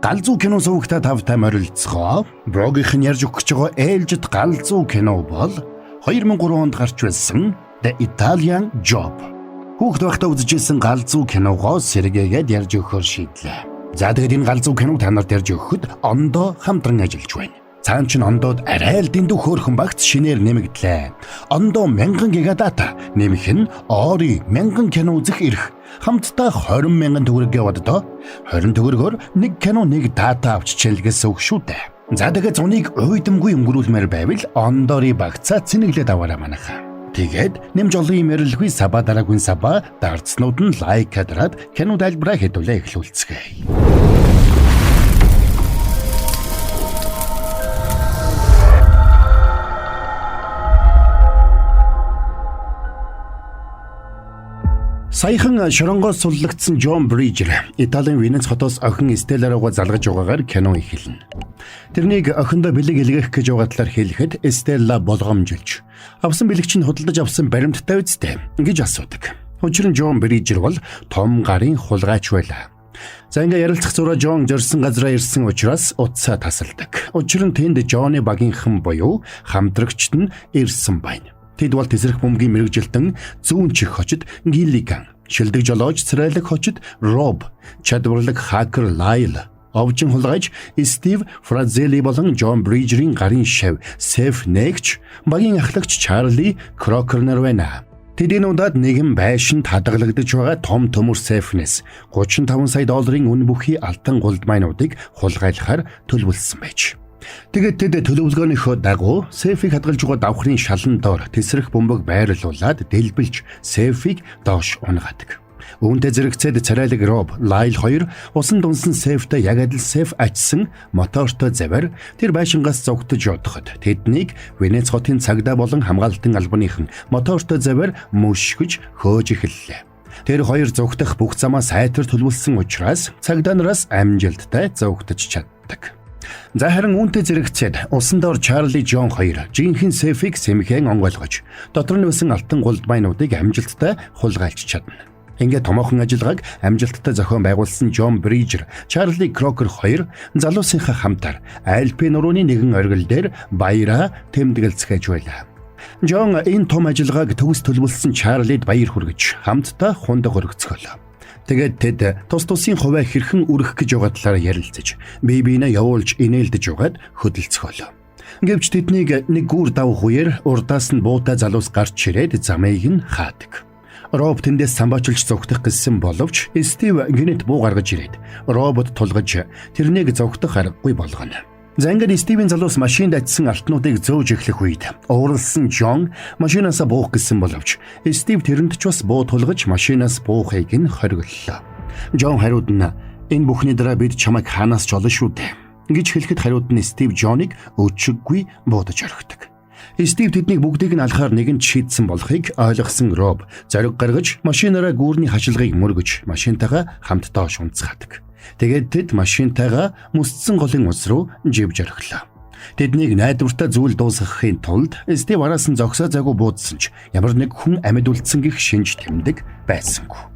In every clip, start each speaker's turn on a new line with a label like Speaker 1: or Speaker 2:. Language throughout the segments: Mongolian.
Speaker 1: Галзуу кино сувагта тавтай морилцгоо. Брогийнх нь ярьж өгч байгаа ээлжид галзуу кино бол 2003 онд гарч байсан The Italian Job. Хүүхэд байхдаа үзчихсэн галзуу киногоо сэргээгээд ярьж өгөхөөр шийдлээ. За тэгээд энэ галзуу киног та нарт ярьж өгөхөд ондоо хамтран ажиллаж байна. Цаан чин ондоод арай л дэндүү хөөрхөн багц шинээр нэмэгдлээ. Ондоо 1000 гигадата нэмэх нь ори 1000 кино үзэх эрх. Хамтдаа 20,000 төгрөг яваад 20 төгрөгөөр нэг кино нэг дата авч чилгээс үг шүү дээ. За тэгээд зуныг уйдамгүй өнгөрүүлмээр байвал ондоорын багцаа цэнэглээд аваарай манайха. Тэгээд нэмж олон юм ярилгүй саба дараагүй саба дардснууд нь лайк хадраад кино тайлбараа хэдүүлээ эхлүүлцгээе. Саяхан шоронгоос суллагдсан Джон Брижер Италийн Венец хотоос охин Стелларуугаа залгаж байгаагаар кино эхэлнэ. Тэрнийг охиндоо бэлэг илгээх гэж байгаа талаар хэлэхэд Стелла болгоомжилж авсан бэлэгч нь худалдаж авсан баримттай үстэй гэж асуудаг. Учир нь Джон Брижер бол том гарын хулгайч байлаа. За ингээ ярилцах зураа Джон зорьсон газараа ирсэн учраас утсаа тасалдаг. Учир нь тэнд Джоны багийнхан буюу хамтрагчд нь ирсэн байна. Тэд бол тесрэх бөмбөгийн мэрэгжилтэн зүүн чих хочид Гиллиган, шилдэг жолооч царайлаг хочид Роб, чадварлаг хакер Лайл, овжин хулгайч Стив Фразели болон Джон Брижерийн гарын шав Сеф Нэгч, багийн ахлагч Чарли Крокернер байна. Тэдний удаад нэгэн байшинд хадгалагдаж байгаа том төмөр Сефнес 35 сая долларын үн бүхий алтан голдмайнуудыг хулгайлахаар төлөвлөсөн байж. Тэгээд тэд төлөвлөгөөнийхөө дагуу Сефийг хадгалж байгаа давхрын шалан доор тесрэх бөмбөг байрлуулад дэлбэлж Сефийг доош унгаадаг. Үүнтэй зэрэгцээд царайлаг Роб, Лайл хоёр усан дунсан Сефтэй яг адил Сеф ачсан мотортой завар тэр байшингаас зогтож явдахад тэднийг Венец хотын цагдаа болон хамгаалтын албаныхан мотортой завар мөшгөж хөөж эхэллээ. Тэр хоёр зогтох бүх замаа сайтар төлөвлөсөн учраас цагдаа нараас амжилттай зогтож чаддаг. За харин үүнтэй зэрэгцээд усан доор Чарли Джон хоёр жинхэнэ Сефийг сэмхэн онгойлгож дотор нь байсан алтан голдмайнуудыг амжилттай хулгайлж чадна. Ингээд томоохон ажиллагааг амжилттай зохион байгуулсан Джон Брижер, Чарли Крокер хоёр залуусынхаа хамтар Альпийн нурууны нэгэн оргил дээр баяраа тэмдэглэцгээж байлаа. Джон энэ том ажиллагааг төгс төлөвлөсөн Чарлид баяр хүргэж хамтдаа хундаг өргөцгөлөө. Тэгээд тэд тус тусын хувиа хэрхэн үрэх гэж байгаа талаар ярилцаж, бие биенээ явуулж инээлдэж байгаад хөдөлцгөөлөө. Гэвч тэднийг нэг гүр дав хуяар урдаас нь буутай залуус гарч ирээд замыг нь хаадаг. Роб тэндээс самбаачилж зогтох гэсэн боловч Стив гинэт буу гаргаж ирээд робот тулгаж тэрнийг зогтох аргагүй болгоно. За ингээд Стивийн залуус машинд атсан алтнуудыг зөөж эхлэх үед ууралсан Джон машинаасаа буух гэсэн боловч Стив тэрэнд ч бас буу тулгаж машинаас буухыг нь хориглолоо. Джон хариуд нь энэ бүхний дараа бид чамайг хаанаас ч олно шүү дээ гэж хэлэхэд хариуд нь Стив Джоныг өчиггүй буудаж орхидог. Стив тэднийг бүгдийг нь алхаар нэгэн шийдсэн болохыг ойлгосон Роб зориг гаргаж машинаараа гүүрний хашилгыг мөргөж машинтайгаа хамтдаа шунцгаадаг. Тэгээд тэд машинтайгаа мөсцсөн голын ус руу живж орхилоо. Тэднийг найдвартай зүйл дуусгахын тулд Стив араас нь зогсоо зайгүй буудсан ч ямар нэг хүн амьд үлдсэн гих шинж тэмдэг байсангүй.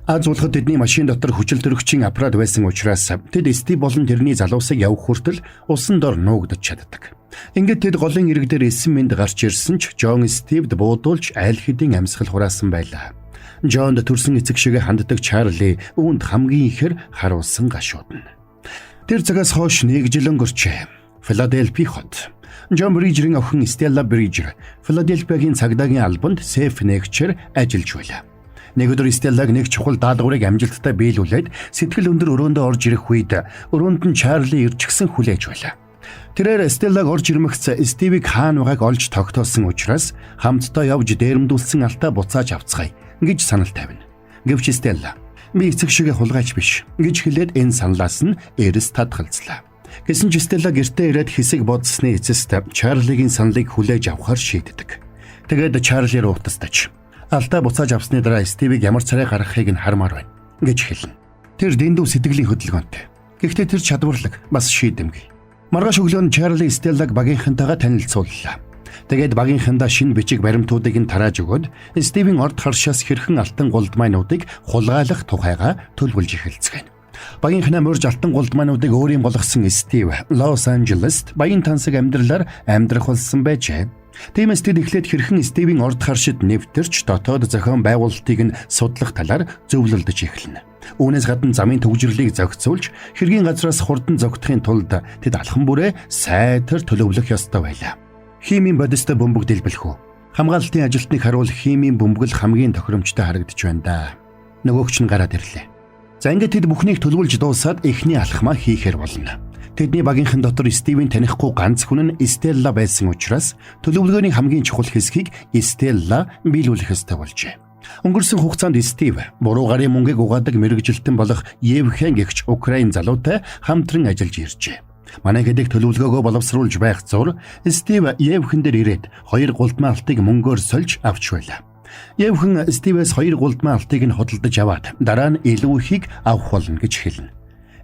Speaker 1: Аз улхад тэдний машин дотор хүчил төрөгчийн аппарат байсан учраас тэд Стив болон тэрний залуусыг явах хүртэл усан дор нуугдаж чаддаг. Ингээд тэд голын ирэг дээр 9 минут гарч ирсэн ч Джон Стивд буудуулж аль хэдийн амьсгал хураасан байлаа. Джонд төрсөн эцэг шиг ханддаг Чарли үүнд хамгийн ихээр харуулсан гашуудна. Тэр цагаас хойш нэг жил өнгөрчээ. Филадельфи хот. Джон Брижерийн охин Стелла Брижер Филадельфиагийн цагдаагийн албанд Сеф Нэгчээр ажиллаж байлаа. Нэг өдөр Стеллаг нэг чухал даалгаврыг амжилттай биелүүлээд сэтгэл өндөр өрөөндөө орж ирэх үед өрөөнд нь Чарли ирчихсэн хүлээж байлаа. Тэрээр Стеллаг орж ирмэгц Стивийг хаана байгааг олж тогтоосон учраас хамтдаа явж дээрэмдүүлсэн алтаа буцааж авцгаая гэж санал тавина. Гэвч Стелла би эцэг шиг хулгайч биш гэж хэлээд энэ саналаас нь эрс татгалзлаа. Гэсэн ч Стелла гэртээ ирээд хэсэг бодсны эцэст Чарлигийн саналыг хүлээж авахар шийддэг. Тэгээд Чарли руу утастаж алтаа буцааж авсны дараа Стивийг ямар царай гаргахыг нь хармаар байна гэж хэлнэ. Тэр дэндүү сэтгэлийн хөдөлгөөнтэй. Гэхдээ тэр чадварлаг бас шийдэмгий. Маргааш өглөө нь Чарли Стеллаг багийнхантайгаа танилцууллаа. Тэгээд багийнхандаа шинэ бичиг баримтуудыг нь тарааж өгөөд Стивийн орд харшаас хэрхэн алтан голдмайнуудыг хулгайлах тухайга төлөвлөж эхэлцгээв. Багийнхнаа морж алтан гулдмаануудыг өөрийн болгосон Стив Лос Анжелест баян тансаг амьдралаар амьдрах болсон байжээ. Тиймээс тэд эхлээд хэрхэн Стивийн орд харшид нэвтэрч дотоод зохион байгуулалтыг нь судлах талаар зөвлөлдөж эхэлнэ. Үүнээс гадна замын төвжирлийг зохицуулж хэргийн газраас хурдан зогтохын тулд тэд алхан бүрээ сайтар төлөвлөх ёстой байлаа. Химийн бодистой бөмбөг дэлбэлэх үү? Хамгаалалтын ажилтныг харуул химийн бөмбөгөл хамгийн тохиромжтой харагдаж байна да. Нөгөөгч нь гараад ирлээ. За ингээд тэд бүхнийг төлөвлөж дуусаад эхний алхмаа хийхээр болно. Тэдний багийнхан дотор Стивийн танихгүй ганц хүн нь Стелла байсан учраас төлөвлөгөөний хамгийн чухал хэсгийг Стелла биелүүлэх ёстой болжээ. Өнгөрсөн хугацаанд Стив буруу гарын мөнгийг угаадаг мэрэгжилтэн болох Евген гэгч Украин залуутай хамтран ажиллаж иржээ. Манай хэдэг төлөвлөгөөгөө боловсруулж байх зур Стив Евген дээр ирээд 2 гулдмын алтыг мөнгөөр сольж авч байлаа. Евген Стивээс 2 гулдмын алтыг нь худалдаж аваад дараа нь илүү ихийг авах болно гэж хэлнэ.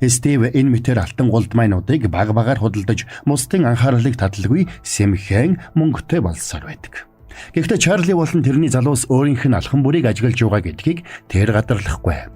Speaker 1: Стив энэ мэтэр алтан гулдмаануудыг баг-багаар худалдаж мустын анхаарлыг таталгүй сэмхэн мөнгөтэй болсоор байдаг. Гэхдээ Чарли болон тэрний залуус өөрийнх нь алхан бүрийг ажиглаж байгаа гэдгийг тэр гадарлахгүй.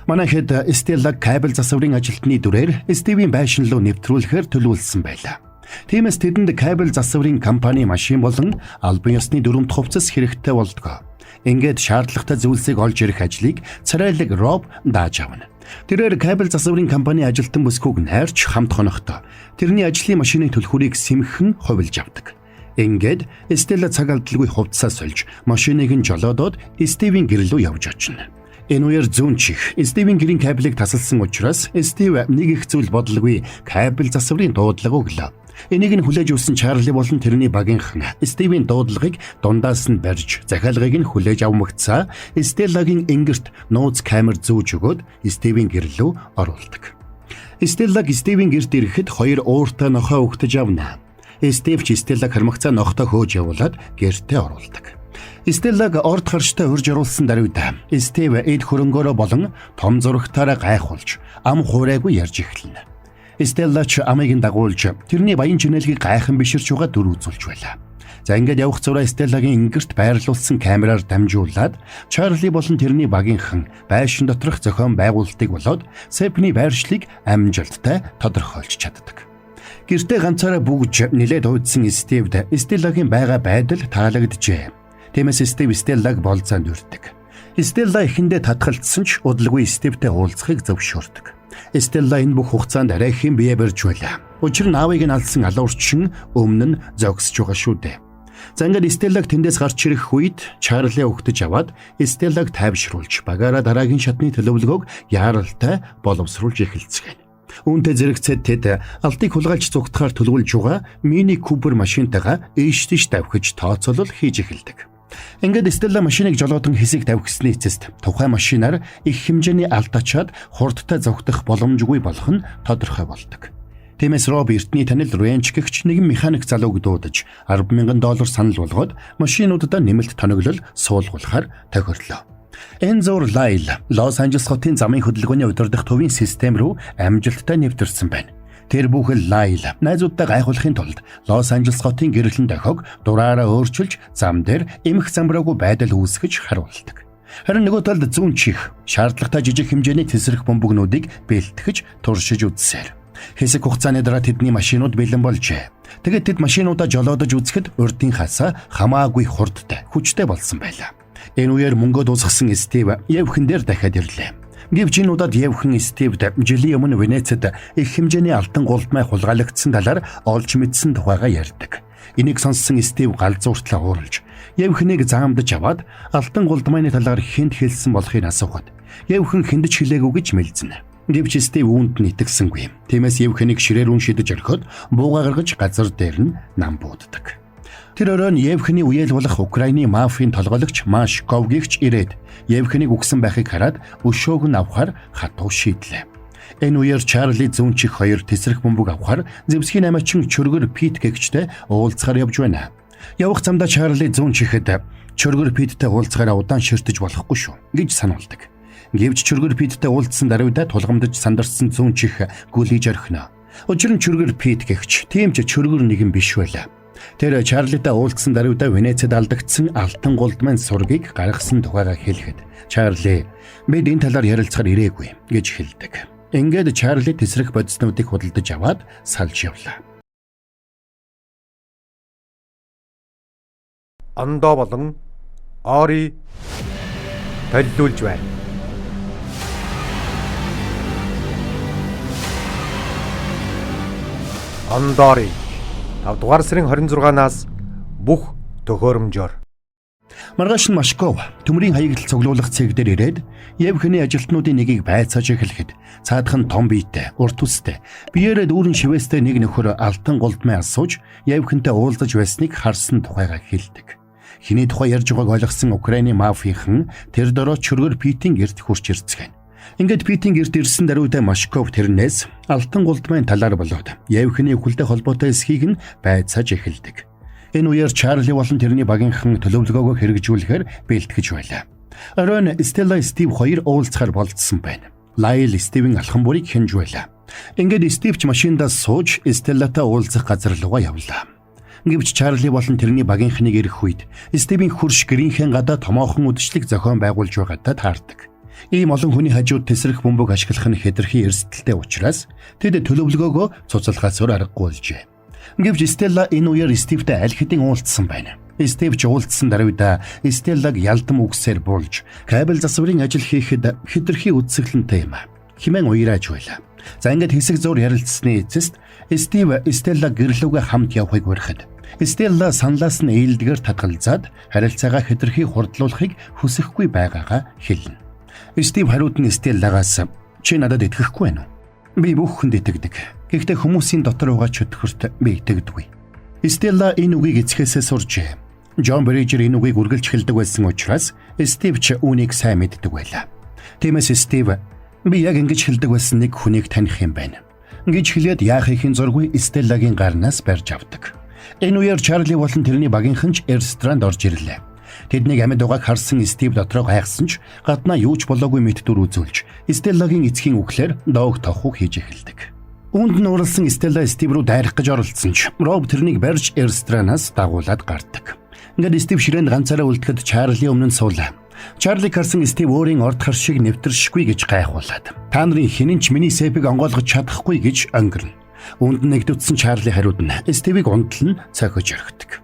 Speaker 1: Манай хэд Стелла кабель засварын ажилтны дүрээр Стивийн байшин руу нэвтрүүлэхээр төлөвлөсөн байлаа. Тиймээс тэдэнд кабель засварын компани машин болон албан ёсны дөрөмт хувцас хэрэгтэй болдгоо. Ингээд шаардлагатай зүйлсийг олж ирэх ажлыг царайлаг Роб дааж авна. Тэрээр кабель засварын компани ажилтан бүсгүйг найрч хамт хонохдоо тэрний ажлын машины түлхүүрийг сэмхэн хувилж авдаг. Ингээд Стелла цаг алдалгүй хувцсаа сольж машиныг нь жолоодод Стивийн гэр рүү явж очино. Энэ үеэр зүүн чих Стивийн гэрийн кабелийг тасалсан учраас Стив нэг их зүйл бодлогүй кабель засварын дуудлага өглөө. Энийг нь хүлээж өгсөн Чарли болон тэрний багийнхан Стивийн дуудлагыг дундаас нь барьж захиалгыг нь хүлээж авмагцаа Стеллагийн энгэрт нууц камер зүүж өгөөд Стивийн гэр рүү оруулдаг. Стеллаг Стивийн гэрт ирэхэд 2 ууртай нохой өгтөж авна. Стив ч Стеллаг хармагцаа нохтой хөөж явуулаад гэртээ оруулдаг. Стеллаг орд харштай урьж оруулсан даруйда Стив эд хөрөнгөөрөө болон том зурагтаараа гайхуулж ам хуурайгүй ярьж эхэлнэ. Стелла ч амыг нь дагуулж тэрний баян чинэлгийг гайхан биширч байгаа дүр үзүүлж байлаа. За ингээд явах зураа Стеллагийн энгэрт байрлуулсан камераар дамжуулаад Чарли болон тэрний багийнхан байшин доторх зохион байгуулалтыг болоод Сепний байршлыг амжилттай тодорхойлж чаддаг. Гэртээ ганцаараа бүгж нилээд уйдсан Стивд Стеллагийн байгаа байдал таалагджээ. Тиймээс Стив Стеллаг болцоонд үрдэг. Стелла эхэндээ татгалцсан ч удалгүй Стивтэй уулзахыг зөвшөөрдөг. Стелла энэ бүх хугацаанд арайхийн бие барьж байлаа. Учир нь аавыг нь алсан алуурчин өмнө нь зогсож байгаа шүү дээ. За ингээд Стеллаг тэндээс гарч ирэх үед Чарли өгтөж аваад Стеллаг тайвшруулж багаараа дараагийн шатны төлөвлөгөөг яаралтай боловсруулж эхэлцгээв. Үүнтэй зэрэгцээд тэд алтыг хулгайлж зугтахаар төлөвлөж байгаа мини Купер машинтайгаа ээш-тийш давхиж тооцоолол хийж эхэлдэг. Ингээд Стелла машиныг жолоодон хэсэг тавьхсны эцэст тухайн машинаар их хэмжээний алт ачаад хурдтай зогтох боломжгүй болох нь тодорхой болдог. Тиймээс Роб эртний танил Ренч гэгч нэгэн механик залууг дуудаж $10,000 санал болгоод машинуудаа нэмэлт тоноглол суулгуулахаар тохирлоо. Энзор Лайл Лос Анжелес хотын замын хөдөлгөөний удирдах төвийн систем рүү амжилттай нэвтэрсэн байна. Тэр бүхэл Лайл найзуудтай гайхуулахын тулд Лос Анжелес хотын гэрлэн дохиог дураараа өөрчилж зам дээр эмх замбраагүй байдал үүсгэж харуулдаг. Харин нөгөө талд зүүн чих шаардлагатай жижиг хэмжээний тесрэх бөмбөгнүүдийг бэлтгэж туршиж үзсээр хэсэг хугацааны дараа тэдний машинууд бэлэн болжээ. Тэгээд тэд машинуудаа жолоодож үзэхэд урдын хасаа хамаагүй хурдтай хүчтэй болсон байлаа. Энэ үеэр мөнгө дуусгасан Стив Евхэн дээр дахиад ирлээ. Гэвч энэ удаад Евхэн Стивд жилийн өмнө Венецад их хэмжээний алтан гулдмай хулгайлагдсан талаар олж мэдсэн тухайга ярьдаг. Энийг сонссон Стив галзууртлаа ууралж Евхэнийг заамдаж аваад алтан гулдмайны талаар хэнд хэлсэн болохыг асуухад Евхэн хэндэж хэлээгүй гэж мэлзнэ. Гэвч Стив үүнд нь итгэсэнгүй. Тиймээс Евхэнийг ширээр үн шидэж орхиод бууга гаргаж газар дээр нь нам бууддаг. Тэр өрөө нь Евхэний үеэл болох Украины мафийн толгойлогч Машковгийгч ирээд Евхэнийг үгсэн байхыг хараад өшөөг нь авахар хатуу шийдлээ. Энэ үеэр Чарли зүүн чих 2 тесрэх бөмбөг авахар Зевсгийн амиачин чөргөр Пит гэгчтэй уулзахаар явж байна. Явах замдаа Чарли зүүн чихэд чөргөр Питтэй уулзахаараа удаан ширтэж болохгүй шүү гэж сануулдаг. Гэвч чөргөр Питтэй уулзсан даруйдаа тулгамдж сандарсан зүүн чих гүлийж орхино. Учир нь чөргөр Пит гэгч тийм ч чөргөр нэгэн биш байлаа. Тэр Чарлитай уулзсан даруйдаа Венецад алдагдсан алтан гулдмын сургийг гаргасан тухайга хэлэхэд Чарли бид энэ талаар ярилцахаар ирээгүй гэж хэлдэг. Ингээд Чарли тесрэх бодиснуудыг худалдаж аваад салж явлаа.
Speaker 2: Ондоо болон Ори толиулж байна. Ондори 5 дугаар сарын 26-наас бүх төхөөрөмжөөр.
Speaker 1: Маргааш нь Машков төмрийн хаягдл цуглуулах цэг дээр ирээд Евхний ажилтнуудын нэгийг байцааж эхлэхэд цаадах нь том биетэй, урт үстэй, биеэрээ дүүрэн шивэстэй нэг нөхөр алтан голдмын асууж Евхэнтэй уулзаж байсныг харсан тухайга хэлдэг. Хиний тухай ярьж байгааг ойлгосон Украиний мафийнхан тэр дөрөө чөргөр Питийн гэрт хурч ирцгэн. Ингээд Питийн гэрт ирсэн даруйдаа Машков тэрнээс алтан голдмын талаар болоод Евхний хүлдэ холбоотой эсхийг нь байцааж эхэлдэг. Энэ үеэр Чарли болон тэрний багийнхан төлөвлөгөөгөө хэрэгжүүлэхээр бэлтгэж байлаа. Оройн Стелла Стив хоёр уулзахаар болцсон байна. Лайл Стивийн алхан бүрийг хинж байлаа. Ингээд Стивч машиндаа сууж Стеллатай уулзах газар руугаа явлаа. Гэвч Чарли болон тэрний багийнхныг ирэх үед Стивийн хөрш гэрийнхэн гадаа томоохон үдшилэг зохион байгуулж байгаатай таардаг. Ийм олон хүний хажууд тесрэх бөмбөг ашиглах нь хэтэрхий эрсдэлтэй учраас тэд төлөвлөгөөгөө цуцалгаасаар аргагүй болжээ. Гэвч Стелла энэ үеэр Стивтэй аль хэдийн уулзсан байна. Стив ч уулзсан даруйдаа Стеллаг ялдам үгсээр буулж кабель засварын ажил хийхэд хэтэрхий үдсгэлэнтэй юм. Химэн уйрааж байлаа. За ингээд хэсэг зур ярилцсны эцэст Стив Стелла гэрлүүгээ хамт явахыг уриахад Стелла саналаас нь ээлдгээр татгалзаад харилцаагаа хэтэрхий хурдлуулахыг хүсэхгүй байгаагаа хэлнэ. Стив хариуд нь Стеллагаас "Чи надад итгэхгүй байна уу? Би бүх хүнд итгэдэг. Гэхдээ хүмүүсийн дотор байгаа чөтгөрт би итгэдэггүй." Стелла энэ үгийг эцгээсээ суржээ. Джон Брижер энэ үгийг үргэлж хэлдэг байсан учраас Стив ч үүнийг сайн мэддэг байлаа. Тиймээс Стив "Би яг ингэж хэлдэг байсан нэг хүнийг таних юм байна" гэж хэлээд яахын зургүй Стеллагийн гарнаас барьж авдаг. Энэ үеэр Чарли болон тэрний багийнхан ч ресторанд орж ирлээ. Тэднийг амьд байгааг харсан Стив дотроо гайхсан ч гаднаа юу ч болоогүй мэт дүр үзүүлж Стеллагийн эцгийн үглээр доог тоххог хийж эхэлдэг. Үүнд нь уралсан Стелла Стив рүү дайрах гэж оролцсон ч Роб тэрнийг барьж ресторанаас дагуулад гардаг. Ингээд Стив ширээнд ганцаараа үлдэхэд Чарли өмнө нь суулаа. Чарли харсан Стив өөрийн орд хар шиг нэвтэршгүй гэж гайхуулаад "Та нарын хинэн ч миний сэпийг онгойлгож чадахгүй" гэж өнгөрнө. Үүнд нь нэгдүцсэн Чарли хариуд нь Стивийг унтлан цохиж орхидог.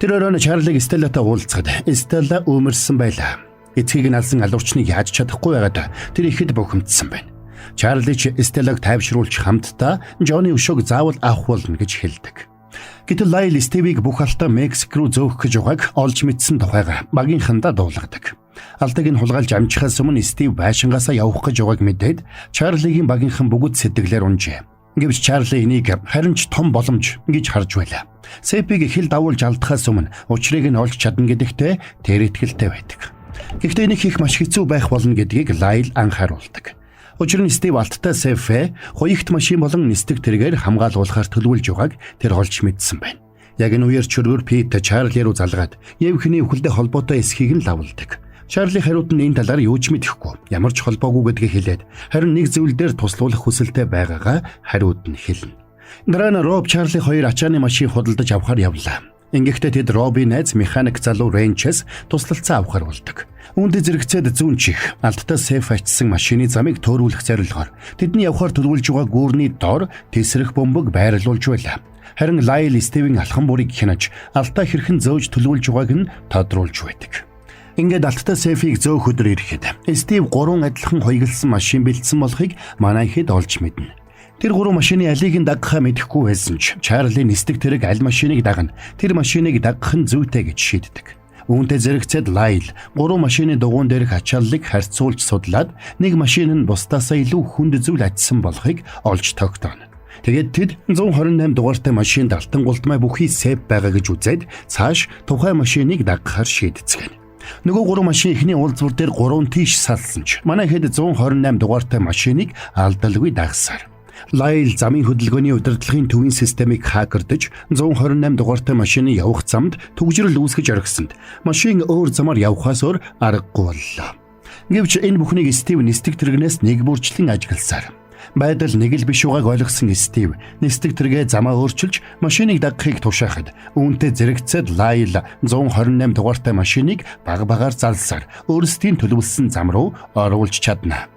Speaker 1: Тэр өрөөнд Чарлиг Стеллатай уулзахад Стелла өмөрсөн байлаа. Эцгийг нь алсан алуурчныг яаж чадахгүй байгаад тэр ихэд бухимдсан байна. Чарли ч Стеллаг тайвшруулж хамтдаа Джоны өшөөг заавал авах болно гэж хэлдэг. Гэтэл Лайл Стивийг бүх алдаа Мексик руу зөөх гэж байгааг олж мэдсэн тухайга багийнхандаа дуулгадаг. Алдаг нь хулгайлж амжихаас өмнө Стив байшингаасаа явах гэж байгааг мэдээд Чарлигийн багийнхан бүгд сэтгэлээр унжээ. Гэвч Чарли энийг харин ч том боломж гэж харж байлаа. Сэпиг хил давуулж алдахаас өмнө учрыг нь олж чадна гэдэгтээ тэр итгэлтэй байдаг. Гэхдээ энийг хийх маш хэцүү байх болно гэдгийг Лайл анхааруулдаг. Учир нь Стив алттай Сэфэ хуягт машин болон нисдэг тэргээр хамгаалуулахаар төлөвлөж байгааг тэр олж мэдсэн байна. Яг энэ үеэр чөргөр Пит Чарли руу залгаад Евхний хүлдэ холбоотой эсхийг нь лавладаг. Чарли хариуд нь энэ талаар юу ч мэдэхгүй, ямар ч холбоогүй гэдгийг хэлээд харин нэг зүйл дээр туслуулах хүсэлтэй байгаагаа хариуд нь хэлнэ. Дараа нь Роб Чарли хоёр ачааны машин худалдаж авахар явлаа. Ингэхдээ тэд Робын найз механик залуу Ренчес туслалцаа авахар болдог. Үүнд зэрэгцээд зүүн чих алдтай Сэф ачсан машины замыг төөрүүлэх зорилгоор тэдний явахар төлөвлөж байгаа гүүрний дор тесрэх бөмбөг байрлуулж байлаа. Харин Лайл Стивийн алхан бүрийг хянаж алдаа хэрхэн зөөж төлөвлөж байгааг нь тодруулж байдаг. Ингээд алттай Сэфийг зөөх өдөр ирэхэд Стив 3 адилхан хоёглсан машин бэлдсэн болохыг манай хэд олж мэднэ. Тэр 3 машины алийг нь дагахаа мэдэхгүй байсан ч Чарли нисдэг тэрэг аль машиныг дагна, тэр машиныг дагах нь зүйтэй гэж шийддэг. Үүнтэй зэрэгцээд Лайл 3 машины дугуун дээрх ачааллыг харьцуулж судлаад нэг машин нь бусдаасаа илүү хүнд зүйл ажсан болохыг олж тогтооно. Тэгээд тэд 128 дугаартай машинд алтан голдмай бүхий Сэп байгаа гэж үзээд цааш тухайн машиныг дагахаар шийдцгэн. Нөгөө 3 машин ихний уулзвар дээр 3 тийш салсан ч манай хэд 128 дугаартай машиныг алдалгүй дагсаар. Лайл замын хөдөлгөөний удирдлагын төвийн системийг хакердж 128 дугаартай машины явах замд түгжрэл үүсгэж орхисонд машин өөр замаар явхаас өөр аргагүй боллоо. Гэвч энэ бүхнийг Стив нисдэг тэрэгнээс нэг бүрчлэн ажигласаар байдал нэг л биш байгааг ойлгосон Стив нисдэг тэргээ замаа өөрчилж машиныг дагахыг тушаахад үүнтэй зэрэгцээд Лайл 128 дугаартай машиныг баг багаар залсаар өөрсдийн төлөвлөсөн зам руу оруулж чадна.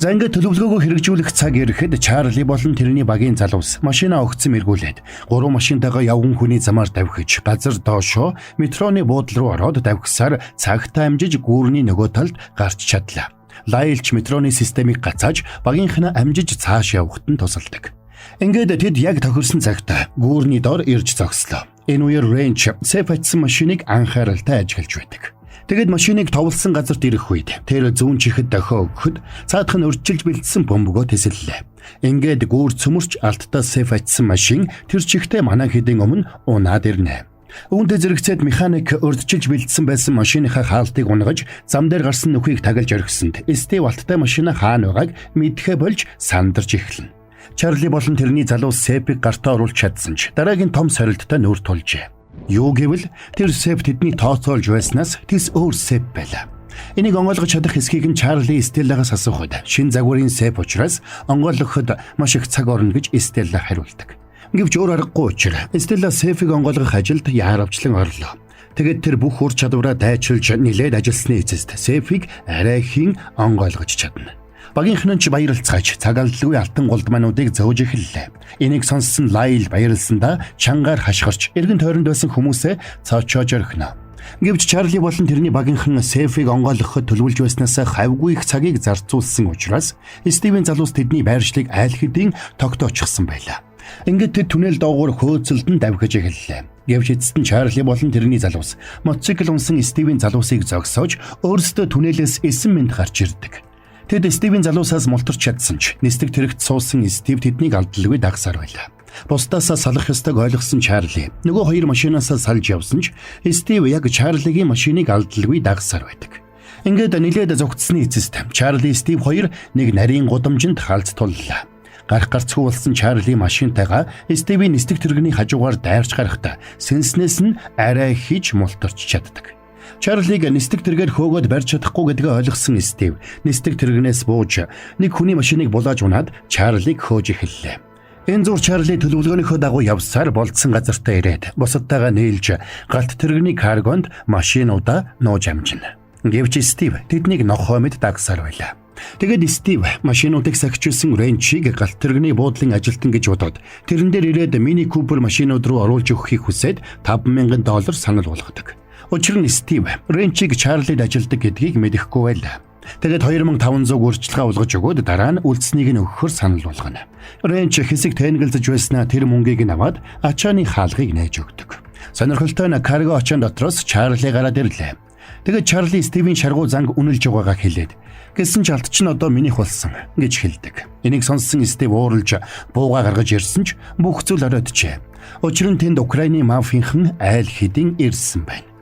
Speaker 1: За ингээд төлөвлөгөөгөө хэрэгжүүлэх цаг ирэхэд Чарли болон тэрний багийн залуус машинаа өгцөн эргүүлээд 3 машинтайгаа явган хүний замаар давхиж газар доошоо метроны буудлын руу ороод давхсаар цагтаа амжиж гүүрний нөгөө талд гарч чадлаа. Лайлч метроны системийг гацааж багийнхнаа амжиж цааш явахад нь тусалдаг. Ингээд тэд яг тохирсон цагтаа гүүрний дор ирж зогслоо. Энэ үеэр Ренч сэф атсан машиныг анхааралтай ажиглаж байдаг. Тэгэд машиныг товлсон газарт ирэх үед тэр зүүн чихэд дохио өгөхөд цаадах нь урьдчилж бэлдсэн бөмбөгөө тэсэллээ. Ингээд гүүр цөмөрч алттай сэф атсан машин тэр чихтэй манаа хэдийн өмнө унаад ирнэ. Үүнтэй зэрэгцээд механик урьдчилж бэлдсэн байсан машиныхаа хаалтыг унгаж зам дээр гарсан нүхийг тагалж орхисонд Стив алттай машина хаана байгааг мэдхэ болж сандарч эхэлнэ. Чарли болон тэрний залуус Сэпийг гартаа оруулж чадсан ч дараагийн том сорилттой нүүр тулжээ. Юу гэвэл тэр Сэп тэдний тооцоолж байснаас тэс өөр Сэп байлаа. Энийг онгойлгож чадах эсхийг нь Чарли Стеллагаас асуухад шин загварын Сэп учраас онгойлгоход маш их цаг орно гэж Стелла хариулдаг. Гэвч өөр аргагүй учраас Стелла Сэпийг онгойлгох ажилд яаравчлан орлоо. Тэгэд тэр бүх ур чадвараа дайчилж нилээд ажилласны эцэст Сэпийг арай хийн онгойлгож чадна. Багийнхан ч баярлцгааж цагааллгүй алтан голдмануудыг зөөж эхэллээ. Энийг сонссон Лайл баярлсандаа чангаар хашгирч эргэн тойронд байсан хүмүүсээ цоочоож орхино. Гэвч Чарли болон тэрний багийнхан Сэфийг онгойлгоход төлөвлөж байснаас хавьгүй их цагийг зарцуулсан учраас Стивен залуус тэдний байршлыг айл хэдийн тогтоочихсан байлаа. Ингээд тэд түнэл доогуур хөөцөлдөн давхиж эхэллээ. Гэвч эцэст нь Чарли болон тэрний залуус мотоцикл унсан Стивен залуусыг зогсоож өөрсдөө түнэлээс эсэн мэнд гарч ирдэг. Тэд Стивен залуусаас мултарч чадсан ч нисдэг тэрэгт суусан Стив тэднийг алдалгүй дагсаар байлаа. Бусдаасаа салах ёстойг ойлгосон Чарли нөгөө хоёр машинаасаа салж явсан ч Стив яг Чарлигийн машиныг алдалгүй дагсаар байдаг. Ингээд нилээд зогтсны эцэст Чарли Стив хоёр нэг нарийн гудамжинд хаалц туллаа. Гарах гарцгүй болсон Чарли машинтайгаа Стивийн нисдэг тэрэгний хажуугаар дайрч гарахдаа сэнснээс нь арай хийж мултарч чаддаг. Чарлиг нисдэг тэргээр хөөгөөд барьж чадахгүй гэдгээ ойлгосон Стив нисдэг тэрэгнээс бууж нэг хүний машиныг булааж унаад Чарлиг хөөж эхэллээ. Энэ зур Чарли төлөвлөгөөнийхөө дагуу явсаар болцсон газартаа ирээд бусадтайгаа нийлж галт тэрэгний каргонд машинуудаа нууж амжина. Гэвч Стив тэднийг нохой мэд дагсаар байлаа. Тэгэд Стив машинуудыг сахижүүлсэн Ренчийг галт тэрэгний буудлын ажилтан гэж бодоод тэрэн дээр ирээд Мини Купер машинууд руу оруулж өгөхийг хүсээд $5,000 санал болгодог. Учир нь Стив Ренчийг Чарлид ажилдаг гэдгийг мэдэхгүй байлаа. Тэгэд 2500 үржилгээ олгож өгөөд дараа нь үлдснийг нь өгөхөр санал болгоно. Ренч хэсэг тэнэгэлзэж байснаа тэр мөнгийг нь аваад ачааны хаалгыг нээж өгдөг. Сонирхолтой нь карго ачаан дотроос Чарли гараад ирлээ. Тэгэд Чарли Стивийн шаргуу занг үнэлж байгаагаа хэлээд гэсэн ч алт ч нь одоо минийх болсон гэж хэлдэг. Энийг сонссон Стив ууралж бууга гаргаж ирсэн ч бүх зүйл оройджээ. Учир нь тэнд Украины мафийнхан айл хэдийн ирсэн байна.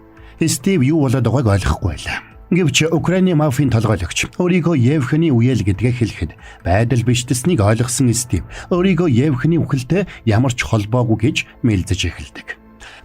Speaker 1: Стив юу болоод байгааг ойлгохгүй байлаа. Гэвч Украины мафийн толгойлогч өөрийгөө Евхений үеэл гэдгээ хэлэхэд байдал биштэснийг ойлгосон Стив өөрийгөө Евхений үхэлтэй ямар ч холбоогүй гэж мэлзэж эхэлдэг.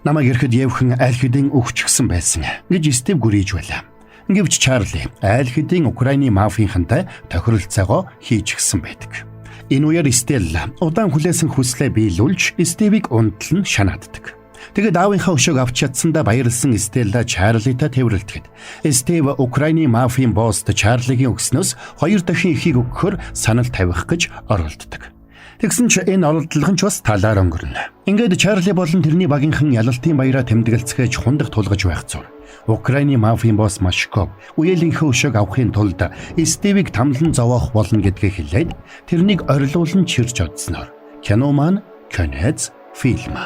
Speaker 1: Намайг ирэхэд Евхэн айл хэдийн өгчихсэн байсан гэж Стив гүрийж байлаа. Гэвч Чарли айл хэдийн Украины мафийнхантай тохиролцоогоо хийчихсэн байдаг. Энэ үеэр Стелла удаан хүлээсэн хүслээ биелүүлж Стивийг унтлан шанааддаг. Тэгэд аавынхаа өшөөг авч чадсандаа баярлсан Стелла Чарлитай тэмрэлдэхэд Стив Украины мафийн босс Чарлигийн өгснөөс 2 дахин ихийг өгөхөөр санал тавих гэж оролддог. Тэгсэн ч энэ оролдлого нь ч бас талаар өнгөрнө. Ингээд Чарли болон тэрний багийнхан ялалтын баяраа тэмдэглэцгээж хундах тулгаж байх зур. Украины мафийн босс Машков үеэлийнхээ өшөөг авахын тулд Стивийг тамлан зовоох болно гэдгээ хэлээд тэрнийг орилуулан чирч одсноор кино маань конец фильм.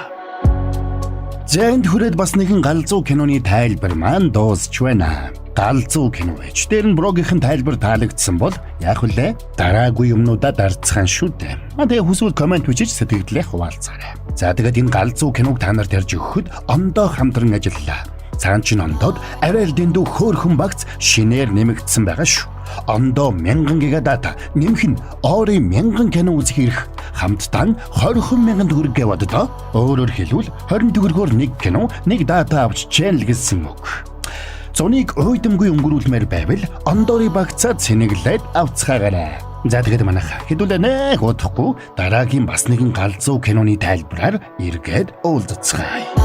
Speaker 1: Зэнд хүрээд бас нэгэн галзуу киноны тайлбар маань дуусч байна. Галзуу кино гэж. Тэр нь Брогийнхэн тайлбар таалагдсан бол яах вүлээ? Дараагүй юмнуудаа дарцгаан шүү дээ. Тэгээ хүсвэл комент бичиж сэтгэлдээ хуваалцаарай. За тэгээд энэ галзуу киног та нарт ярьж өгөхөд ондоо хамтран ажиллалаа. Цаан чин ондоод арай л дэндүү хөөхөн багц шинээр нэмэгдсэн байгаа шүү. Ондоо 1000 гигадата нэмэх нь орой 1000 кино үзэх ирэх хамтдаа 20,000 төгрөг гэвэд доо. Өөрөөр хэлбэл 20 төгрөгөөр нэг кино нэг дата авч чэнэл гэсэн үг. Зуныг уйдамгүй өнгөрүүлмээр байвал ондоорыг багцаад сэнэглээд авцгаагаарай. За тэгээд манайх хэдүүлээ нэх удахгүй дараагийн бас нэгэн галзуу киноны тайлбараар эргээд уулзцгаая.